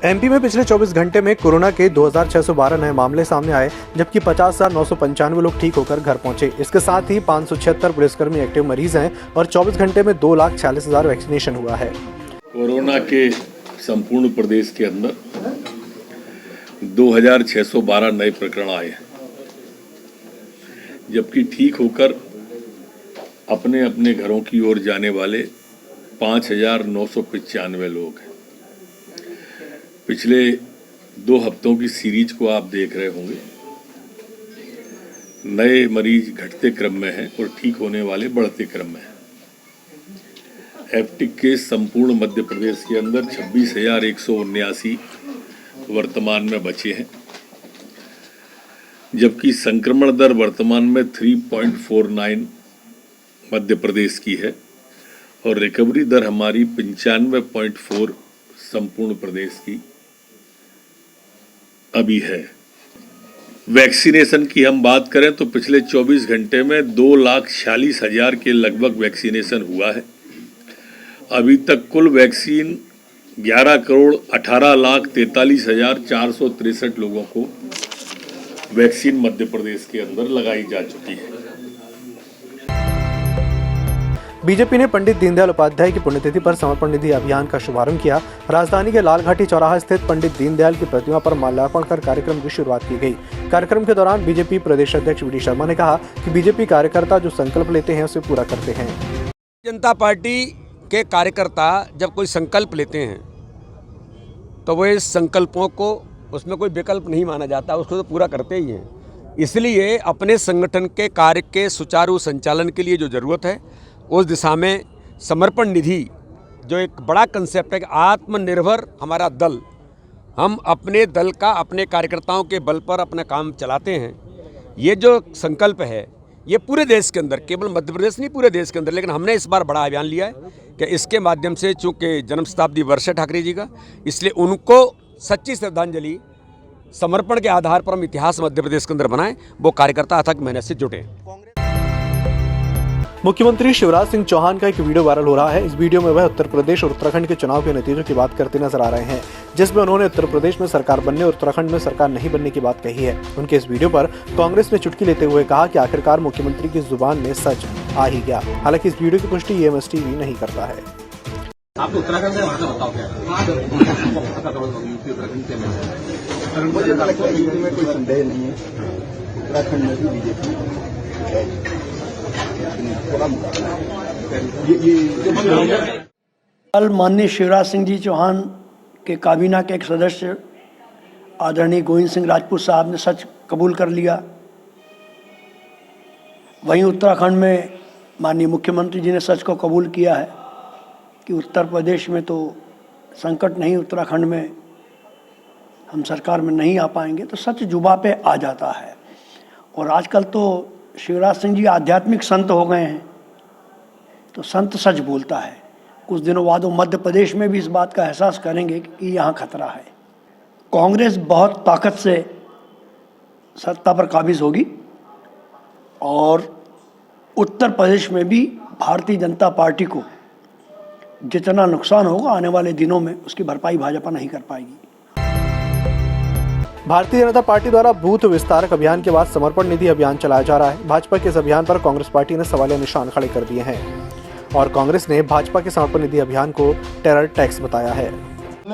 MP में पिछले 24 घंटे में कोरोना के 2612 नए मामले सामने आए, जबकि 50,995 लोग ठीक होकर घर पहुंचे। इसके साथ ही 576 पुलिसकर्मी एक्टिव मरीज हैं और 24 घंटे में 2,46,000 वैक्सीनेशन हुआ है। कोरोना के संपूर्ण प्रदेश के अंदर 2612 नए प्रकरण आए हैं, जबकि ठीक होकर अपने अपने घरों की ओर जाने वाले 5,995 लोग हैं। पिछले 2 हफ्तों की सीरीज को आप देख रहे होंगे, नए मरीज घटते क्रम में हैं और ठीक होने वाले बढ़ते क्रम में हैं। एप्टिक के संपूर्ण मध्य प्रदेश के अंदर 26,179 वर्तमान में बचे हैं, जबकि संक्रमण दर वर्तमान में 3.49 मध्य प्रदेश की है और रिकवरी दर हमारी 95.4 संपूर्ण प्रदेश की अभी है। वैक्सीनेशन की हम बात करें तो पिछले 24 घंटे में 2,46,000 के लगभग वैक्सीनेशन हुआ है। अभी तक कुल वैक्सीन 11,18,43,463 लोगों को वैक्सीन मध्य प्रदेश के अंदर लगाई जा चुकी है। बीजेपी ने पंडित दीनदयाल उपाध्याय की पुण्यतिथि पर समर्पण निधि अभियान का शुभारंभ किया। राजधानी के लालघाटी चौराहा स्थित पंडित दीनदयाल की प्रतिमा पर माल्यार्पण कर कार्यक्रम की शुरुआत की गई। कार्यक्रम के दौरान बीजेपी प्रदेश अध्यक्ष वी डी शर्मा ने कहा कि बीजेपी कार्यकर्ता जो संकल्प लेते हैं उसे पूरा करते हैं। जनता पार्टी के कार्यकर्ता जब कोई संकल्प लेते हैं तो वो इस संकल्पों को, उसमें कोई विकल्प नहीं माना जाता, उसको तो पूरा करते ही हैं। इसलिए अपने संगठन के कार्य के सुचारू संचालन के लिए जो ज़रूरत है उस दिशा में समर्पण निधि जो एक बड़ा कंसेप्ट है कि आत्मनिर्भर हमारा दल, हम अपने दल का अपने कार्यकर्ताओं के बल पर अपना काम चलाते हैं। ये जो संकल्प है ये पूरे देश के अंदर, केवल मध्य प्रदेश नहीं पूरे देश के अंदर, लेकिन हमने इस बार बड़ा अभियान लिया है कि इसके माध्यम से, चूँकि जन्म शताब्दी वर्ष है ठाकरे जी का, इसलिए उनको सच्ची श्रद्धांजलि समर्पण के आधार पर हम इतिहास मध्य प्रदेश के अंदर बनाएं। वो कार्यकर्ता अथक मेहनत से जुटे। मुख्यमंत्री शिवराज सिंह चौहान का एक वीडियो वायरल हो रहा है। इस वीडियो में वह उत्तर प्रदेश और उत्तराखंड के चुनाव के नतीजों की बात करते नजर आ रहे हैं, जिसमें उन्होंने उत्तर प्रदेश में सरकार बनने और उत्तराखंड में सरकार नहीं बनने की बात कही है। उनके इस वीडियो पर कांग्रेस ने चुटकी लेते हुए कहा कि आखिरकार मुख्यमंत्री की जुबान में सच आ ही गया। हालांकि इस वीडियो की पुष्टि एएमएस टीवी नहीं करता है। आपको उत्तराखंड से वहाँ बताओ क्या यूपी में कोई संदेह नहीं है, उत्तराखंड में भी बीजेपी है। कल माननीय शिवराज सिंह जी चौहान के काबीना के एक सदस्य आदरणीय गोविंद सिंह राजपूत साहब ने सच कबूल कर लिया। वहीं उत्तराखंड में माननीय मुख्यमंत्री जी ने सच को कबूल किया है कि उत्तर प्रदेश में तो संकट नहीं, उत्तराखंड में हम सरकार में नहीं आ पाएंगे। तो सच जुबा पे आ जाता है। और आजकल तो शिवराज सिंह जी आध्यात्मिक संत हो गए हैं, तो संत सच बोलता है। कुछ दिनों बाद वो मध्य प्रदेश में भी इस बात का एहसास करेंगे कि यहाँ खतरा है। कांग्रेस बहुत ताकत से सत्ता पर काबिज होगी और उत्तर प्रदेश में भी भारतीय जनता पार्टी को जितना नुकसान होगा आने वाले दिनों में उसकी भरपाई भाजपा नहीं कर पाएगी। भारतीय जनता पार्टी द्वारा बूथ विस्तारक अभियान के बाद समर्पण निधि अभियान चलाया जा रहा है। भाजपा के इस अभियान पर कांग्रेस पार्टी ने सवालिया निशान खड़े कर दिए हैं और कांग्रेस ने भाजपा के समर्पण निधि अभियान को टेरर टैक्स बताया है।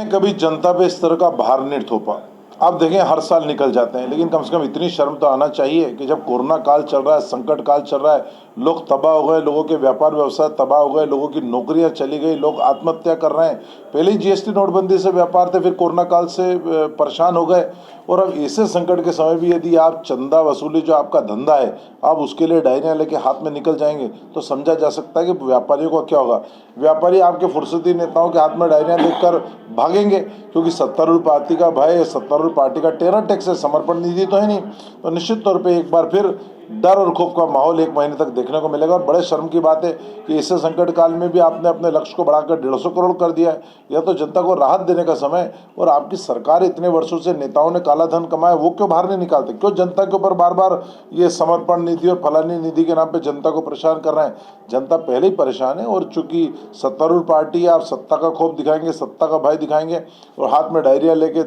कभी जनता पे इस तरह का भार नहीं थोपा। आप देखें हर साल निकल जाते हैं, लेकिन कम से कम इतनी शर्म तो आना चाहिए कि जब कोरोना काल चल रहा है, संकट काल चल रहा है, लोग तबाह हो गए, लोगों के व्यापार व्यवसाय तबाह हो गए, लोगों की नौकरियां चली गई, लोग आत्महत्या कर रहे हैं। पहले ही जीएसटी नोटबंदी से व्यापार थे, फिर कोरोना काल से परेशान हो गए और अब ऐसे संकट के समय भी यदि आप चंदा वसूली जो आपका धंधा है, आप उसके लिए डायरियाँ लेके हाथ में निकल जाएंगे तो समझा जा सकता है कि व्यापारियों को क्या होगा। व्यापारी आपके फुर्सती नेताओं के हाथ में डायरियाँ देखकर भागेंगे, क्योंकि सत्तारूढ़ पार्टी का भय, सत्तारूढ़ पार्टी का टेरर टैक्स है, समर्पण निधि तो है नहीं। तो निश्चित तौर पर एक बार फिर डर और खौफ का माहौल 1 महीने तक देखने को मिलेगा। और बड़े शर्म की बात है कि इस संकट काल में भी आपने अपने लक्ष्य को बढ़ाकर 150 करोड़ कर दिया है। यह तो जनता को राहत देने का समय है। और आपकी सरकार इतने वर्षों से नेताओं ने काला धन कमाया, वो क्यों बाहर नहीं निकालते? क्यों जनता के ऊपर बार बार ये समर्पण निधि और फलानी निधि के नाम पे जनता को परेशान कर रहे हैं? जनता पहले ही परेशान है। और चूंकि सत्तारूढ़ पार्टी है, आप सत्ता का खौफ दिखाएंगे, सत्ता का भय दिखाएंगे और हाथ में डायरिया लेके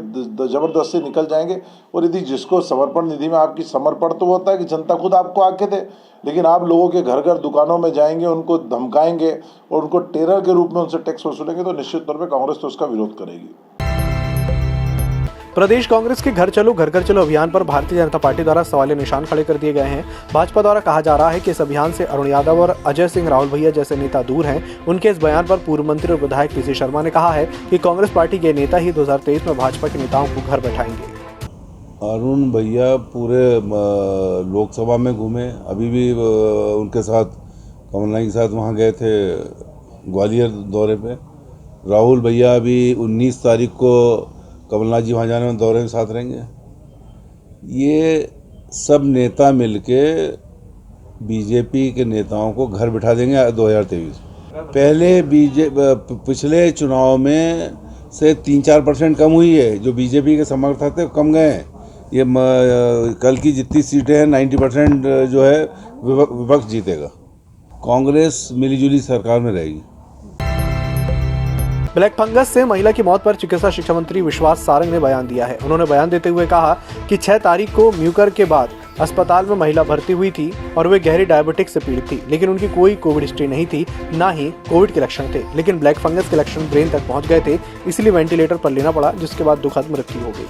जबरदस्ती निकल जाएंगे। और यदि जिसको समर्पण निधि में आपकी समर्पण तो होता है कि जनता खुद आपको आके दे, लेकिन आप लोगों के घर घर दुकानों में जाएंगे, उनको धमकाएंगे और उनको टेरर के रूप में उनसे टैक्स वसूलेंगे, तो निश्चित तौर पे कांग्रेस तो उसका विरोध करेगी। प्रदेश कांग्रेस के घर चलो घर घर चलो अभियान पर भारतीय जनता पार्टी द्वारा सवालिया निशान खड़े कर दिए गए हैं। भाजपा द्वारा कहा जा रहा है कि इस अभियान से अरुण यादव और अजय सिंह राहुल भैया जैसे नेता दूर हैं। उनके इस बयान पर पूर्व मंत्री और विधायक पीसी शर्मा ने कहा है कि कांग्रेस पार्टी के नेता ही 2023 में भाजपा के नेताओं को घर बैठाएंगे। अरुण भैया पूरे लोकसभा में घूमे, अभी भी उनके साथ कमलनाथ के साथ वहाँ गए थे ग्वालियर दौरे पे। राहुल भैया अभी 19 तारीख को कमलनाथ जी वहाँ जाने में दौरे में साथ रहेंगे। ये सब नेता मिलके बीजेपी के नेताओं को घर बिठा देंगे 2023। पहले पिछले चुनाव में से 3-4% कम हुई है, जो बीजेपी के समर्थक थे कम गए हैं। ये कल की जितनी सीटें हैं 90% जो है विपक्ष जीतेगा। कांग्रेस मिलीजुली सरकार में रहेगी। ब्लैक फंगस से महिला की मौत पर चिकित्सा शिक्षा मंत्री विश्वास सारंग ने बयान दिया है। उन्होंने बयान देते हुए कहा कि 6 तारीख को म्यूकर के बाद अस्पताल में महिला भर्ती हुई थी और वे गहरी डायबिटिक्स से पीड़ित थी, लेकिन उनकी कोई कोविड हिस्ट्री नहीं थी, ना ही कोविड के लक्षण थे। लेकिन ब्लैक फंगस के लक्षण ब्रेन तक पहुंच गए थे, इसलिए वेंटिलेटर पर लेना पड़ा, जिसके बाद दुखद मृत्यु हो गई।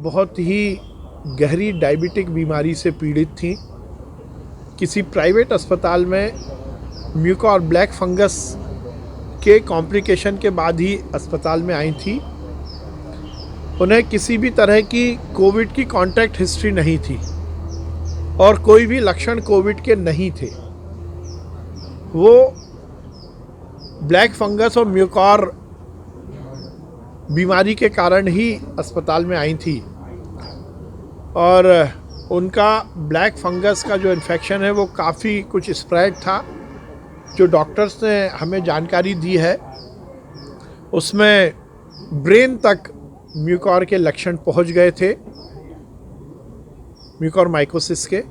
बहुत ही गहरी डायबिटिक बीमारी से पीड़ित थी। किसी प्राइवेट अस्पताल में म्यूका और ब्लैक फंगस के कॉम्प्लिकेशन के बाद ही अस्पताल में आई थी। उन्हें किसी भी तरह की कोविड की कॉन्टैक्ट हिस्ट्री नहीं थी और कोई भी लक्षण कोविड के नहीं थे। वो ब्लैक फंगस और म्यूकॉर बीमारी के कारण ही अस्पताल में आई थी और उनका ब्लैक फंगस का जो इन्फेक्शन है वो काफ़ी कुछ स्प्रेड था। जो डॉक्टर्स ने हमें जानकारी दी है उसमें ब्रेन तक म्यूकॉर के लक्षण पहुंच गए थे, म्यूकॉर माइकोसिस के,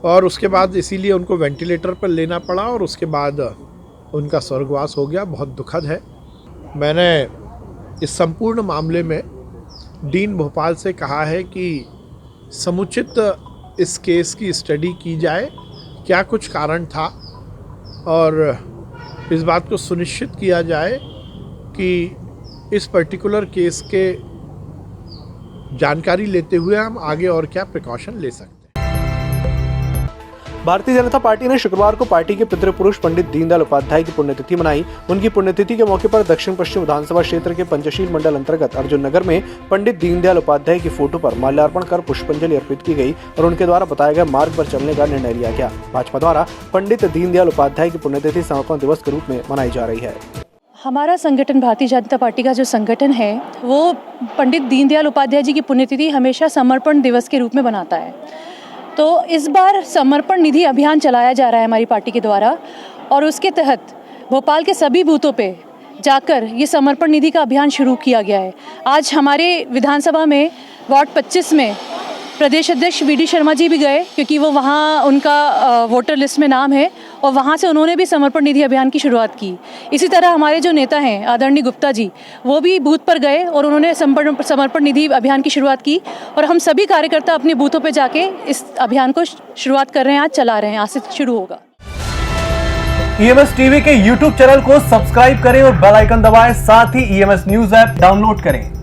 और उसके बाद इसीलिए उनको वेंटिलेटर पर लेना पड़ा और उसके बाद उनका स्वर्गवास हो गया। बहुत दुखद है। मैंने इस संपूर्ण मामले में डीन भोपाल से कहा है कि समुचित इस केस की स्टडी की जाए, क्या कुछ कारण था, और इस बात को सुनिश्चित किया जाए कि इस पर्टिकुलर केस के जानकारी लेते हुए हम आगे और क्या प्रिकॉशन ले सकते हैं। भारतीय जनता पार्टी ने शुक्रवार को पार्टी के पितृपुरुष पंडित दीनदयाल उपाध्याय की पुण्यतिथि मनाई। उनकी पुण्यतिथि के मौके पर दक्षिण पश्चिम विधानसभा क्षेत्र के पंचशील मंडल अंतर्गत अर्जुन नगर में पंडित दीनदयाल उपाध्याय की फोटो पर माल्यार्पण कर पुष्पांजलि अर्पित की गई और उनके द्वारा बताए गए मार्ग पर चलने का निर्णय लिया गया। भाजपा द्वारा पंडित दीनदयाल उपाध्याय की पुण्यतिथि समर्पण दिवस के रूप में मनाई जा रही है। हमारा संगठन भारतीय जनता पार्टी का जो संगठन है वो पंडित दीनदयाल उपाध्याय जी की पुण्यतिथि हमेशा समर्पण दिवस के रूप में बनाता है। तो इस बार समर्पण निधि अभियान चलाया जा रहा है हमारी पार्टी के द्वारा और उसके तहत भोपाल के सभी बूथों पे जाकर ये समर्पण निधि का अभियान शुरू किया गया है। आज हमारे विधानसभा में वार्ड 25 में प्रदेश अध्यक्ष वी डी शर्मा जी भी गए, क्योंकि वो वहाँ उनका वोटर लिस्ट में नाम है और वहाँ से उन्होंने भी समर्पण निधि अभियान की शुरुआत की। इसी तरह हमारे जो नेता हैं आदरणीय गुप्ता जी, वो भी बूथ पर गए और उन्होंने समर्पण निधि अभियान की शुरुआत की और हम सभी कार्यकर्ता अपने बूथों पर जाके इस अभियान को शुरुआत कर रहे हैं, आज चला रहे हैं, आज से शुरू होगा। EMS टीवी के YouTube चैनल को सब्सक्राइब करें और बेल आइकन दबाएं, साथ ही EMS न्यूज ऐप डाउनलोड करें।